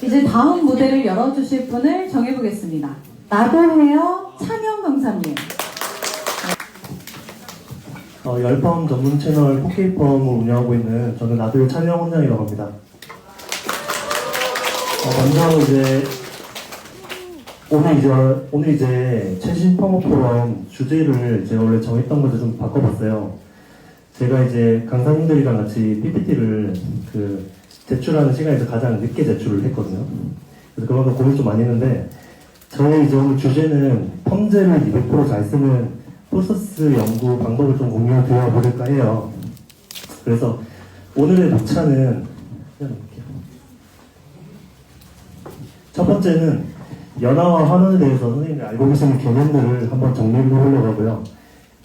이제 다음 무대를 열어주실 분을 정해보겠습니다. 나도 해요 찬영 강사님. 열펌 전문 채널 포케이펌을 운영하고 있는 저는 나도의 찬영 원장이라고 합니다. 먼저 오늘 이제 최신 펌업 포럼 주제를 제가 원래 정했던 것을 좀 바꿔봤어요. 제가 이제 강사님들이랑 같이 PPT를 제출하는 시간에서 가장 늦게 제출을 했거든요. 그래서 그만큼 고민 좀 많이 했는데, 저의 이제 오늘 주제는 펌제를 200%잘 쓰는 프로세스 연구 방법을 좀 공유해 드려볼까 해요. 그래서 오늘의 녹차는 첫 번째는 연화와 환원에 대해서 선생님이 알고 계시는 개념들을 한번 정리해 보려고 하고요.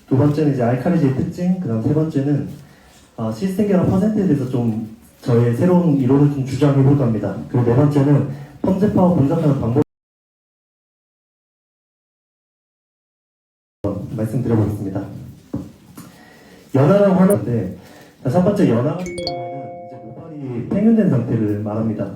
두 번째는 이제 알카리제의 특징, 그 다음 세 번째는 시스템 결합 퍼센트에 대해서 좀 저의 새로운 이론을 좀 주장해 볼까 합니다. 그리고 네 번째는 펌제파워 분석하는 방법 말씀드려보겠습니다. 연화랑 환원인데, 첫 번째 연화 같은 경우에는 이제 모발이 팽윤된 상태를 말합니다.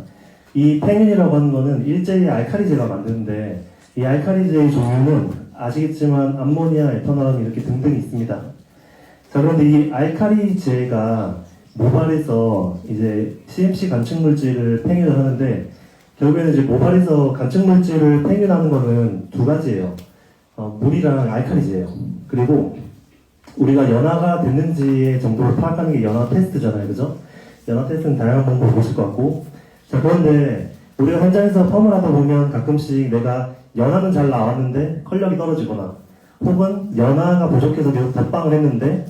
이 팽윤이라고 하는 거는 일제히 알카리제가 만드는데, 이 알카리제의 종류는 아시겠지만 암모니아, 에탄올 이렇게 등등이 있습니다. 자, 그런데 이 알카리제가 모발에서 이제 CMC 간축물질을 팽윤을 하는데, 결국에는 이제 모발에서 간축물질을 팽윤하는 거는 두 가지예요. 물이랑 알카리제예요. 그리고 우리가 연화가 됐는지의 정도를 파악하는 게 연화 테스트잖아요, 그죠? 연화 테스트는 다양한 방법을 보실 것 같고, 자, 그런데 우리가 현장에서 펌을 하다 보면 가끔씩 내가 연화는 잘 나왔는데 컬력이 떨어지거나, 혹은 연화가 부족해서 계속 덧방을 했는데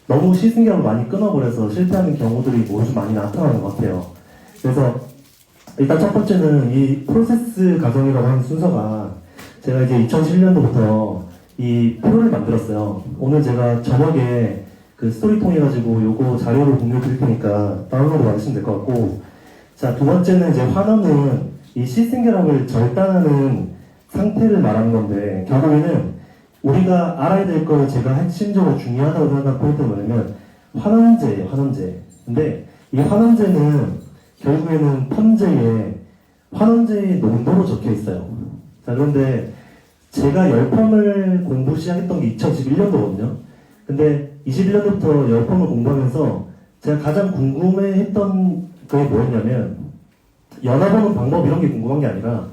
너무 시승결을 많이 끊어버려서 실패하는 경우들이 좀 많이 나타나는 것 같아요. 그래서 일단 첫 번째는 이 프로세스 과정이라고 하는 순서가, 제가 이제 2011년도부터 이 표를 만들었어요. 오늘 제가 저녁에 스토리 통해가지고 요거 자료를 공유해 드릴 테니까 다운로드 받으시면 될 것 같고, 자, 두 번째는 이제 환원은 이 시스템 결합을 절단하는 상태를 말하는 건데, 결국에는 우리가 알아야 될 거 제가 핵심적으로 중요하다고 생각하는 포인트는 뭐냐면 환원제예요, 환원제. 근데 이 환원제는 결국에는 펌제에 환원제의 농도로 적혀 있어요. 자, 그런데 제가 열펌을 공부 시작했던 게 2021년도거든요. 근데 21년도부터 열펌을 공부하면서 제가 가장 궁금해했던 게 뭐였냐면, 연화 보는 방법 이런 게 궁금한 게 아니라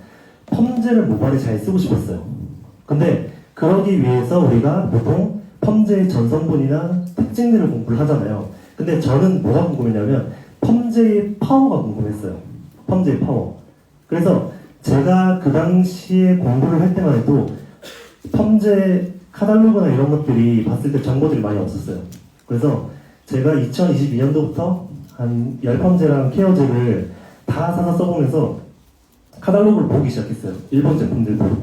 펌제를 모발에 잘 쓰고 싶었어요. 근데 그러기 위해서 우리가 보통 펌제의 전성분이나 특징들을 공부를 하잖아요. 근데 저는 뭐가 궁금했냐면 펌제의 파워가 궁금했어요. 펌제의 파워. 그래서 제가 그 당시에 공부를 할 때만 해도 펌제 카탈로그나 이런 것들이 봤을 때 정보들이 많이 없었어요. 그래서 제가 2022년도부터 한 10펌제랑 케어제를 다 사서 써보면서 카탈로그를 보기 시작했어요. 일본 제품들 보고.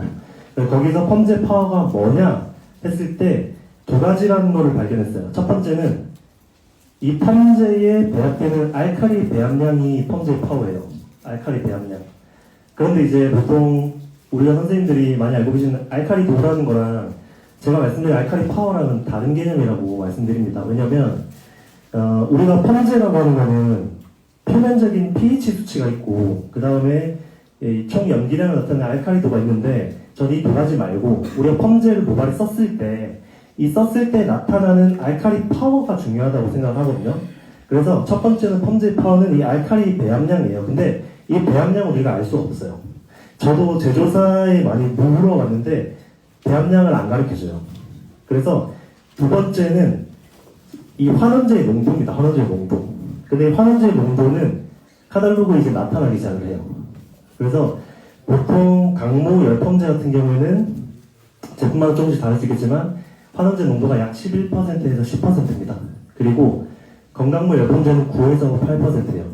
거기서 펌제 파워가 뭐냐 했을 때 두 가지라는 거를 발견했어요. 첫 번째는 이 펌제에 배합되는 알칼리 배합량이 펌제의 파워예요. 알칼리 배합량. 그런데 이제 보통 우리가 선생님들이 많이 알고 계시는 알칼리 도라는 거랑 제가 말씀드린 알칼리 파워랑은 다른 개념이라고 말씀드립니다. 왜냐면 우리가 펌제라고 하는 거는 표면적인 pH 수치가 있고, 그 다음에 총 염기량을 나타내는 알칼리도가 있는데, 저는 이 두 가지 말고 우리가 펌제를 모발에 썼을 때 나타나는 알칼리 파워가 중요하다고 생각하거든요. 그래서 첫 번째는 펌제의 파워는 이 알칼리 배합량이에요. 근데 이 배합량을 우리가 알 수 없어요. 저도 제조사에 많이 물어봤는데 배합량을 안 가르쳐줘요. 그래서 두 번째는 이 환원제의 농도입니다. 환원제의 농도. 근데 환원제의 농도는 카탈로그에 이제 나타나기 시작을 해요. 그래서 보통 강모 열펌제 같은 경우에는 제품마다 조금씩 다를 수 있겠지만 환원제 농도가 약 11%에서 10%입니다. 그리고 건강모 열펌제는 9에서 8%예요.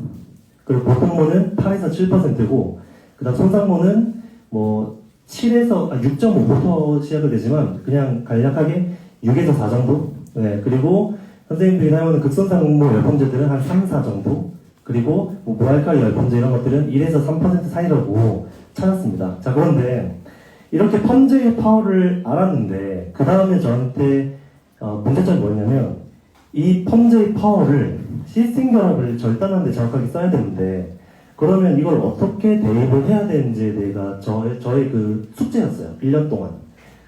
그리고 보통모는 8에서 7%고, 그 다음 손상모는 6.5부터 시작이 되지만 그냥 간략하게 6에서 4 정도. 네, 그리고 선생님들이 사용하는 극손상모 열펌제들은 한 3, 4 정도. 그리고 무알칼리 열펌제 이런 것들은 1에서 3% 사이라고 찾았습니다. 자, 그런데 이렇게 펌제의 파워를 알았는데 그 다음에 저한테 문제점이 뭐였냐면, 이 펌제의 파워를 시스템 결합을 절단하는 데 정확하게 써야 되는데 그러면 이걸 어떻게 대입을 해야 되는지에 대해서 저의 그 숙제였어요. 1년 동안.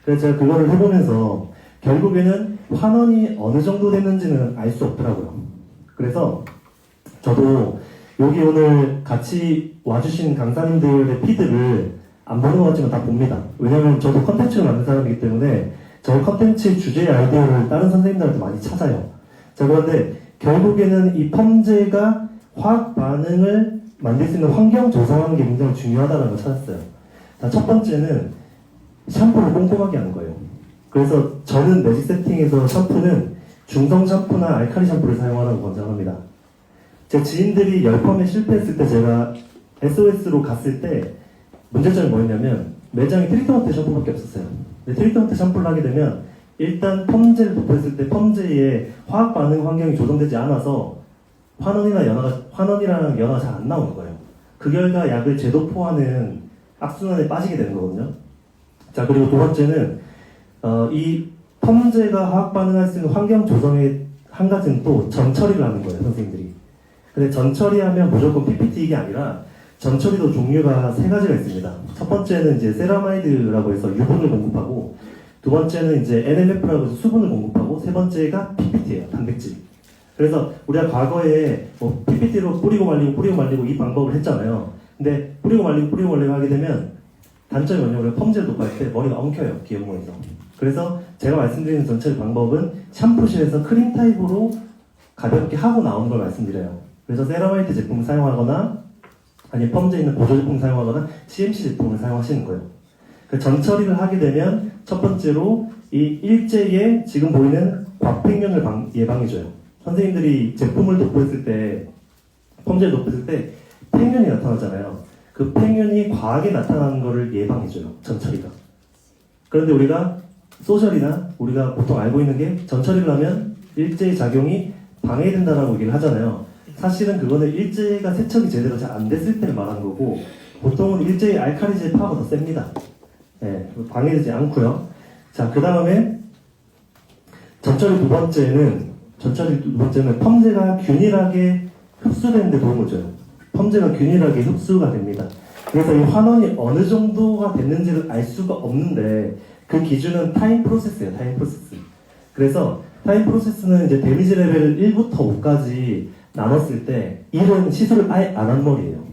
그래서 제가 그거를 해보면서 결국에는 환원이 어느 정도 됐는지는 알 수 없더라고요. 그래서 저도 여기 오늘 같이 와주신 강사님들의 피드를 안 보는 것 같지만 다 봅니다. 왜냐면 저도 컨텐츠를 만든 사람이기 때문에 저 컨텐츠 주제의 아이디어를 다른 선생님들한테 많이 찾아요. 자, 그런데 결국에는 이 펌제가 화학 반응을 만들 수 있는 환경 조성하는 게 굉장히 중요하다는 걸 찾았어요. 자, 첫 번째는 샴푸를 꼼꼼하게 하는 거예요. 그래서 저는 매직 세팅에서 샴푸는 중성 샴푸나 알칼리 샴푸를 사용하라고 권장합니다. 제 지인들이 열펌에 실패했을 때 제가 SOS로 갔을 때 문제점이 뭐였냐면 매장에 트리트먼트 샴푸밖에 없었어요. 근데 트리트먼트 샴푸를 하게 되면 일단 펌제를 도포했을 때 펌제의 화학 반응 환경이 조성되지 않아서 환원이랑 연화가 잘 안 나오는 거예요. 그 결과 약을 재도포하는 악순환에 빠지게 되는 거거든요. 자, 그리고 두 번째는 이 펌제가 화학 반응할 수 있는 환경 조성의 한 가지는 또 전처리를 하는 거예요, 선생님들이. 근데 전처리하면 무조건 PPT 이게 아니라 전처리도 종류가 세 가지가 있습니다. 첫 번째는 이제 세라마이드라고 해서 유분을 공급하고, 두 번째는 이제 NMF라고 해서 수분을 공급하고, 세 번째가 PPT예요, 단백질. 그래서 우리가 과거에 뭐 PPT로 뿌리고 말리고 이 방법을 했잖아요. 근데 뿌리고 말리고 하게 되면 단점이 뭐냐면 우리가 펌제를 도포할 때 머리가 엉켜요, 기형모에서. 그래서 제가 말씀드리는 전체 방법은 샴푸실에서 크림 타입으로 가볍게 하고 나오는 걸 말씀드려요. 그래서 세라마이드 제품을 사용하거나 아니면 펌제에 있는 보조 제품을 사용하거나 CMC 제품을 사용하시는 거예요. 그 전처리를 하게 되면 첫 번째로 이 일제에 지금 보이는 과팽면을 예방해줘요. 선생님들이 제품을 도포했을 때, 펌제를 도포했을 때 팽면이 나타나잖아요. 그 팽면이 과하게 나타나는 것을 예방해줘요, 전처리가. 그런데 우리가 소셜이나 우리가 보통 알고 있는 게 전처리를 하면 일제의 작용이 방해된다라고 얘기를 하잖아요. 사실은 그거는 일제가 세척이 제대로 잘 안 됐을 때를 말하는 거고, 보통은 일제의 알칼리제 파워가 더 셉니다. 네, 방해되지 않고요. 자, 그 다음에 전처리 두 번째는 펌제가 균일하게 흡수되는 데 도움을 줘요. 펌제가 균일하게 흡수가 됩니다. 그래서 이 환원이 어느 정도가 됐는지를 알 수가 없는데 그 기준은 타임 프로세스예요. 타임 프로세스. 그래서 타임 프로세스는 이제 데미지 레벨을 1부터 5까지 나눴을 때 1은 시술을 아예 안 한 머리예요.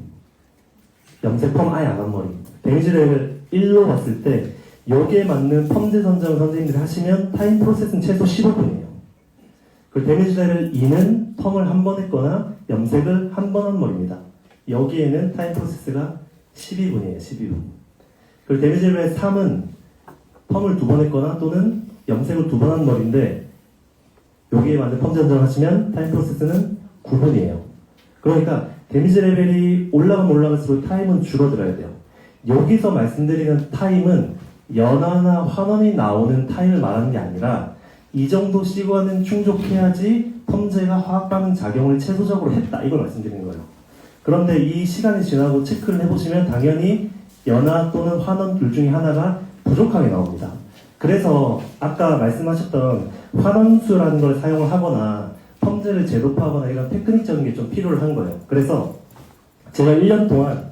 염색 펌 아예 안 한 머리. 데미지 레벨 1로 봤을 때 여기에 맞는 펌제 선정을 선생님들이 하시면 타임 프로세스는 최소 15분이에요. 그리고 데미지 레벨 2는 펌을 한 번 했거나 염색을 한 번 한 머리입니다. 여기에는 타임 프로세스가 12분이에요. 12분. 그리고 데미지 레벨 3은 펌을 두 번 했거나 또는 염색을 두 번 한 머리인데 여기에 맞는 펌 선정을 하시면 타임 프로세스는 9분이에요. 그러니까 데미지 레벨이 올라가면 올라갈수록 타임은 줄어들어야 돼요. 여기서 말씀드리는 타임은 연화나 환원이 나오는 타임을 말하는 게 아니라 이 정도 시간은 충족해야지 펌제가 화학 반응 작용을 최소적으로 했다, 이걸 말씀드리는 거예요. 그런데 이 시간이 지나고 체크를 해보시면 당연히 연화 또는 환원 둘 중에 하나가 부족하게 나옵니다. 그래서 아까 말씀하셨던 환원수라는 걸 사용을 하거나 펌제를 재도포하거나 이런 테크닉적인 게 좀 필요한 거예요. 그래서 제가 1년 동안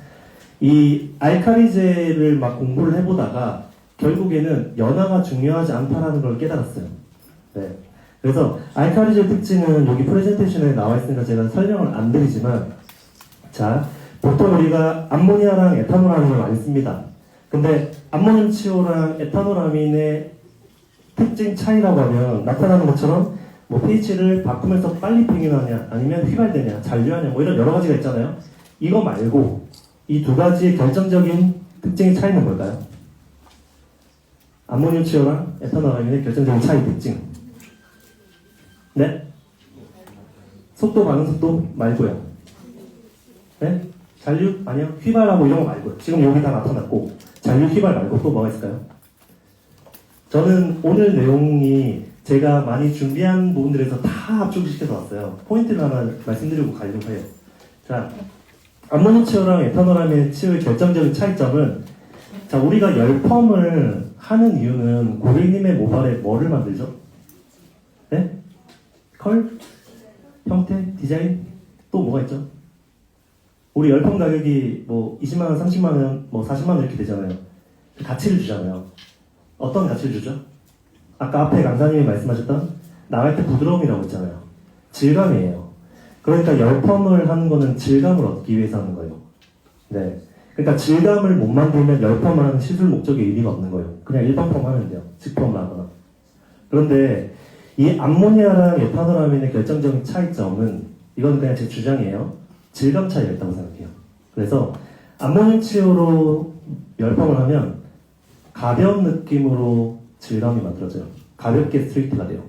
이 알칼리제를 막 공부를 해보다가 결국에는 연화가 중요하지 않다라는 걸 깨달았어요. 네. 그래서 알칼리제 특징은 여기 프레젠테이션에 나와 있으니까 제가 설명을 안 드리지만, 자, 보통 우리가 암모니아랑 에탄올아민을 많이 씁니다. 근데 암모늄 치오랑 에탄올아민의 특징 차이라고 하면 나타나는 것처럼 뭐 pH를 바꾸면서 빨리 평균하냐 아니면 휘발되냐 잔류하냐 뭐 이런 여러 가지가 있잖아요. 이거 말고 이 두 가지의 결정적인 특징의 차이는 뭘까요? 암모늄 치오랑 에탄올아민의 결정적인 차이 특징. 네? 속도 반응 속도 말고요. 네? 잔류? 아니요. 휘발하고 이런 거 말고요. 지금 여기 다 나타났고 잔류 휘발 말고 또 뭐가 있을까요? 저는 오늘 내용이 제가 많이 준비한 부분들에서 다 압축시켜서 왔어요. 포인트를 하나 말씀드리고 가려고 해요. 자, 암모늄 치오랑 에탄올아민 치오의 결정적인 차이점은, 자, 우리가 열펌을 하는 이유는 고객님의 모발에 뭐를 만들죠? 네? 컬? 형태? 디자인? 또 뭐가 있죠? 우리 열펌 가격이 뭐 20만원, 30만원, 뭐 40만원 이렇게 되잖아요. 그 가치를 주잖아요. 어떤 가치를 주죠? 아까 앞에 강사님이 말씀하셨던 나갈 때 부드러움이라고 했잖아요. 질감이에요. 그러니까 열펌을 하는 거는 질감을 얻기 위해서 하는 거예요. 네. 그러니까 질감을 못 만들면 열펌을 하는 시술 목적의 의미가 없는 거예요. 그냥 일반 펌 하면 돼요. 직펌을 하거나. 그런데 이 암모니아랑 에탄올아민의 결정적인 차이점은 이건 그냥 제 주장이에요. 질감 차이가 있다고 생각해요. 그래서 암모늄 치유로 열펌을 하면 가벼운 느낌으로 질감이 만들어져요. 가볍게 스트레이트가 돼요.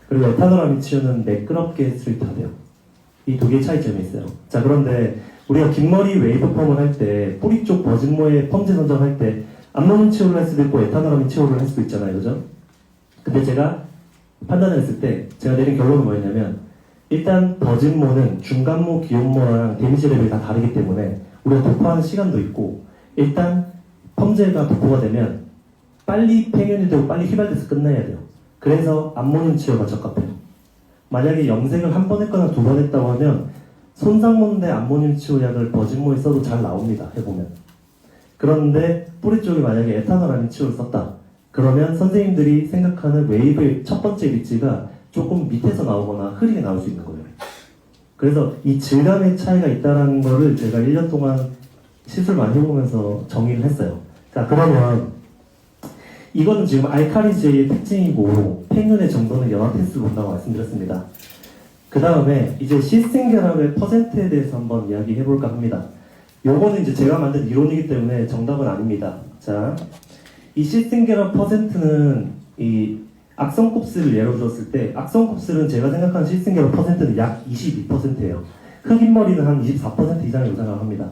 그리고 에탄올아민 치유는 매끄럽게 스트레이트가 돼요. 이 두 개의 차이점이 있어요. 자, 그런데 우리가 긴 머리 웨이브 펌을 할 때, 뿌리 쪽 버진모의 펌제 선정할 때, 암모늄 치유를 할 수도 있고, 에탄올아민 치유를 할 수도 있잖아요. 그죠? 근데 제가 판단을 했을 때, 제가 내린 결론은 뭐였냐면, 일단 버진모는 중간모, 기온모랑 데미지 레벨이 다 다르기 때문에, 우리가 도포하는 시간도 있고, 일단 펌제가 도포가 되면, 빨리 팽현이 되고, 빨리 휘발돼서 끝내야 돼요. 그래서 암모늄 치유가 적합해요. 만약에 염색을 한 번 했거나 두 번 했다고 하면 손상모인데 암모늄 치료약을 버진모에 써도 잘 나옵니다. 해보면. 그런데 뿌리 쪽에 만약에 에탄올아민 치료를 썼다. 그러면 선생님들이 생각하는 웨이브의 첫 번째 위치가 조금 밑에서 나오거나 흐리게 나올 수 있는 거예요. 그래서 이 질감의 차이가 있다는 거를 제가 1년 동안 시술 많이 해보면서 정의를 했어요. 자, 그러면 이거는 지금 알카리제의 특징이고 팽윤의 정도는 연화 테스트를 본다고 말씀드렸습니다. 그 다음에 이제 시스템 결합의 퍼센트에 대해서 한번 이야기해볼까 합니다. 요거는 이제 제가 만든 이론이기 때문에 정답은 아닙니다. 자, 이 시스템 결합 퍼센트는 이 악성 곱슬을 예로 들었을 때 악성 곱슬은 제가 생각하는 시스템 결합 퍼센트는 약 22%예요. 흑인 머리는 한 24% 이상이라고 생각합니다.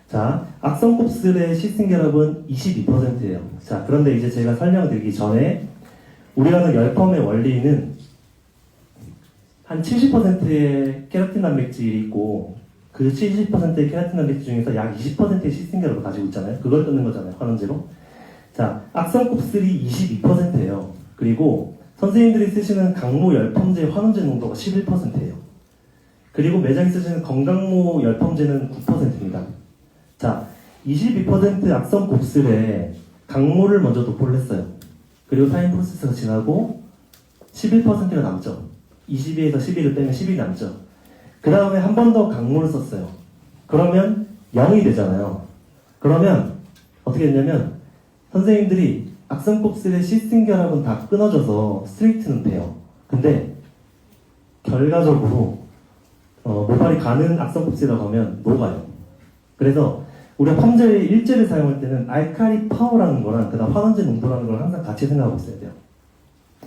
자, 악성 곱슬의 시스템 결합은 22%예요. 자, 그런데 이제 제가 설명드리기 전에 우리가 하는 열펌의 원리는 한 70%의 케라틴 단백질이 있고 그 70%의 케라틴 단백질 중에서 약 20%의 시스템 결합을 가지고 있잖아요. 그걸 끊는 거잖아요. 환원제로. 자, 악성 곱슬이 22%예요. 그리고 선생님들이 쓰시는 강모 열펌제 환원제 농도가 11%예요. 그리고 매장에 쓰시는 건강모 열펌제는 9%입니다. 자, 22% 악성 곱슬에 강모를 먼저 도포를 했어요. 그리고 타임 프로세스가 지나고 11%가 남죠. 22에서 11을 빼면 10이 남죠. 그 다음에 한 번 더 강모를 썼어요. 그러면 0이 되잖아요. 그러면 어떻게 됐냐면 선생님들이 악성 곱슬의 시스템 결합은 다 끊어져서 스트레이트는 돼요. 근데 결과적으로 모발이 가는 악성 곱슬이라고 하면 녹아요. 그래서 우리가 펌제의 일제를 사용할 때는 알카리 파워라는 거랑 그다음 환원제 농도라는 걸 항상 같이 생각하고 있어야 돼요.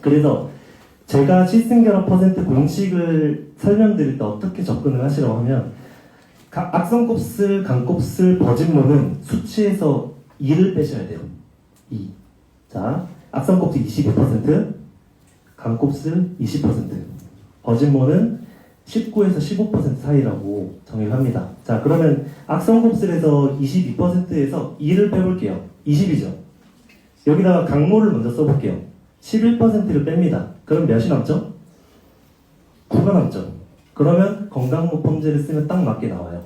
그래서 제가 시스템 결합 퍼센트 공식을 설명드릴 때 어떻게 접근을 하시라고 하면 악성 곱슬, 강곱슬, 버진모는 수치에서 2를 빼셔야 돼요. 2. 자, 악성 곱슬 22%, 강곱슬 20%, 버진모는 19에서 15% 사이라고 정의를 합니다. 자, 그러면 악성 곱슬에서 22%에서 2를 빼볼게요. 20이죠. 여기다가 강모를 먼저 써볼게요. 11%를 뺍니다. 그럼 몇이 남죠? 9가 남죠. 그러면 건강모 펌제를 쓰면 딱 맞게 나와요.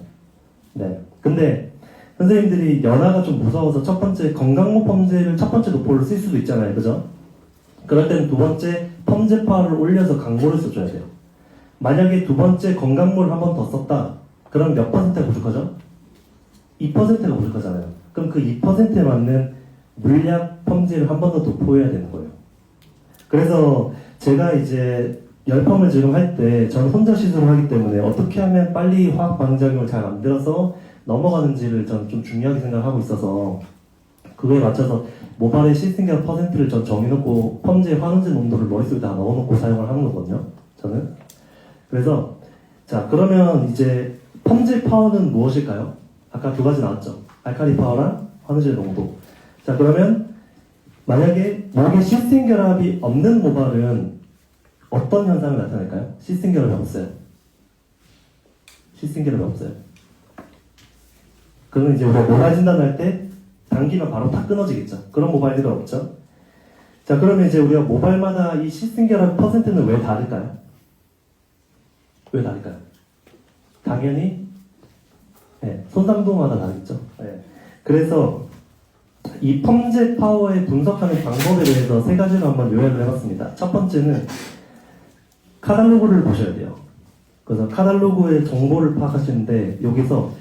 네. 근데 선생님들이 연화가 좀 무서워서 첫 번째 건강모 펌제를 첫 번째 도포를 쓸 수도 있잖아요. 그죠? 그럴 때는 두 번째 펌제 파워를 올려서 강모를 써줘야 돼요. 만약에 두 번째 건강모를 한 번 더 썼다. 그럼 몇 퍼센트가 부족하죠? 2%가 부족하잖아요. 그럼 그 2%에 맞는 물약 펌제를 한 번 더 도포해야 되는 거예요. 그래서 제가 이제 열펌을 지금 할 때 저는 혼자 시술을 하기 때문에 어떻게 하면 빨리 화학 반응작용을 잘 만들어서 넘어가는지를 저는 좀 중요하게 생각하고 있어서 그거에 맞춰서 모발의 시스템 결합 퍼센트를 전 정해놓고 펌제 환원제 농도를 머릿속에 다 넣어놓고 사용을 하는 거거든요. 저는. 그래서 자, 그러면 이제 펌제 파워는 무엇일까요? 아까 두 가지 나왔죠. 알카리 파워랑 환원제 농도. 자, 그러면 만약에 목에 시스템 결합이 없는 모발은 어떤 현상을 나타낼까요? 시스템 결합이 없어요. 시스템 결합이 없어요. 그러면 이제 우리가 모발 진단할 때 당기면 바로 다 끊어지겠죠. 그런 모발들은 없죠. 자, 그러면 이제 우리가 모발마다 이 시스템 결합 퍼센트는 왜 다를까요? 왜 다를까요? 당연히 네, 손상도마다 다르죠. 네. 그래서 이 펌제 파워의 분석하는 방법에 대해서 세 가지로 한번 요약을 해봤습니다. 첫 번째는 카탈로그를 보셔야 돼요. 그래서 카탈로그의 정보를 파악하시는데 여기서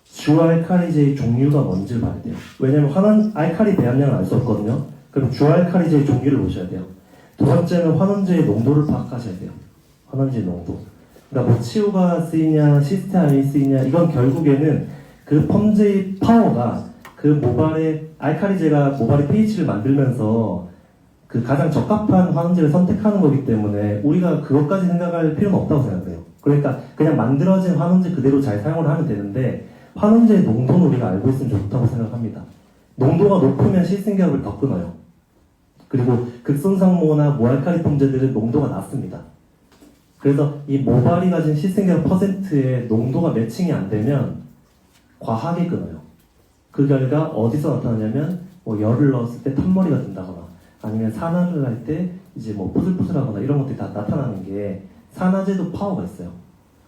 주 알칼리제의 종류가 뭔지를 봐야 돼요. 왜냐면 환원 알칼리 배합량을 알 수 없거든요. 그럼 주 알칼리제의 종류를 보셔야 돼요. 두 번째는 환원제의 농도를 파악하셔야 돼요. 환원제의 농도. 그러니까 뭐 치오가 쓰이냐, 시스테암이 쓰이냐, 이건 결국에는 그 펌제의 파워가 그 모발의 알칼리제가 모발의 pH를 만들면서 그 가장 적합한 환원제를 선택하는 거기 때문에 우리가 그것까지 생각할 필요는 없다고 생각해요. 그러니까 그냥 만들어진 환원제 그대로 잘 사용을 하면 되는데 환원제의 농도는 우리가 알고 있으면 좋다고 생각합니다. 농도가 높으면 실생결합을 더 끊어요. 그리고 극손상모나 모알칼리 펌제들은 농도가 낮습니다. 그래서 이 모발이 가진 실생결합 퍼센트의 농도가 매칭이 안 되면 과하게 끊어요. 그 결과 어디서 나타나냐면 뭐 열을 넣었을 때 탄머리가 든다거나 아니면 산화를 할 때 이제 뭐 푸슬푸슬하거나 이런 것들이 다 나타나는 게 산화제도 파워가 있어요.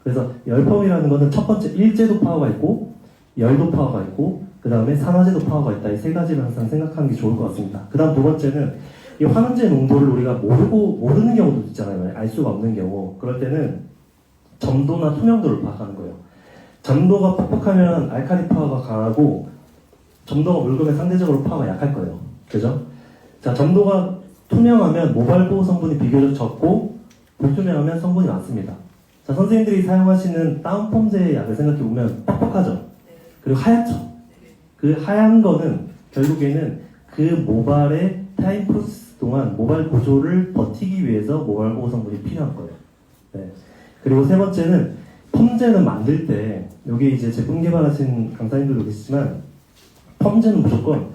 그래서 열펌이라는 거는 첫 번째 일제도 파워가 있고 열도 파워가 있고 그 다음에 산화제도 파워가 있다. 이 세 가지를 항상 생각하는 게 좋을 것 같습니다. 그 다음 두 번째는 이 환원제 농도를 우리가 모르는 경우도 있잖아요. 알 수가 없는 경우. 그럴 때는 점도나 투명도를 파악하는 거예요. 점도가 퍽퍽하면 알칼리 파워가 강하고 점도가 묽으면 상대적으로 파워가 약할 거예요. 그죠? 자, 점도가 투명하면 모발 보호 성분이 비교적 적고 불투명하면 성분이 많습니다. 자, 선생님들이 사용하시는 다운펌제 약을 생각해보면 뻑뻑하죠? 그리고 하얗죠? 그 하얀 거는 결국에는 그 모발의 타임 프로세스 동안 모발 구조를 버티기 위해서 모발 보호 성분이 필요한 거예요. 네. 그리고 세 번째는 펌제는 만들 때 여기 이제 제품 개발하신 강사님들도 계시지만 펌제는 무조건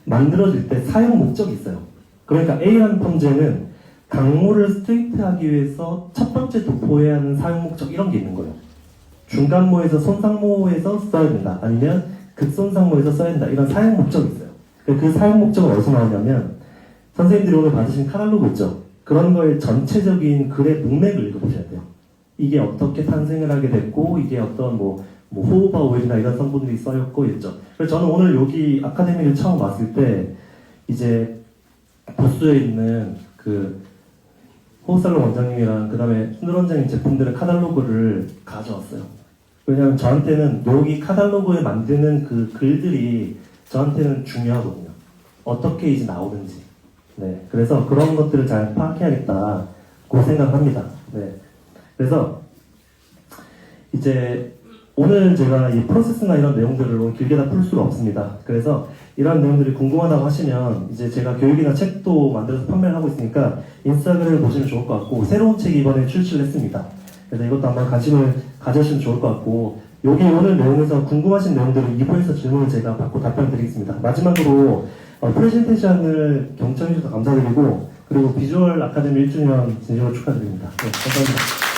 만들어질 때 사용 목적이 있어요. 그러니까 A라는 펌제는 강모를 스트레이트하기 위해서 첫 번째 도포해야 하는 사용 목적 이런 게 있는 거예요. 중간모에서 손상모에서 써야 된다. 아니면 극손상모에서 써야 된다. 이런 사용 목적이 있어요. 그 사용 목적은 어디서 나오냐면 선생님들이 오늘 받으신 카탈로그 있죠? 그런 거의 전체적인 글의 문맥을 읽어보셔야 돼요. 이게 어떻게 탄생을 하게 됐고 이게 어떤 뭐 호호바 오일이나 이런 성분들이 써있고 있죠. 그래서 저는 오늘 여기 아카데미를 처음 왔을 때 이제 부스에 있는 그 호흡살롱 원장님이랑 그 다음에 순들 원장님 제품들의 카탈로그를 가져왔어요. 왜냐하면 저한테는 여기 카탈로그에 만드는 그 글들이 저한테는 중요하거든요. 어떻게 이제 나오는지. 네. 그래서 그런 것들을 잘 파악해야겠다고 생각합니다. 네. 그래서 이제 오늘 제가 이 프로세스나 이런 내용들을 오늘 길게 다 풀 수가 없습니다. 그래서 이런 내용들이 궁금하다고 하시면 이제 제가 교육이나 책도 만들어서 판매를 하고 있으니까 인스타그램을 보시면 좋을 것 같고 새로운 책이 이번에 출시를 했습니다. 그래서 이것도 한번 관심을 가져주시면 좋을 것 같고 여기 오늘 내용에서 궁금하신 내용들은 2부에서 질문을 제가 받고 답변 드리겠습니다. 마지막으로 프레젠테이션을 경청해 주셔서 감사드리고 그리고 비주얼 아카데미 1주년 진심으로 축하드립니다. 네, 감사합니다.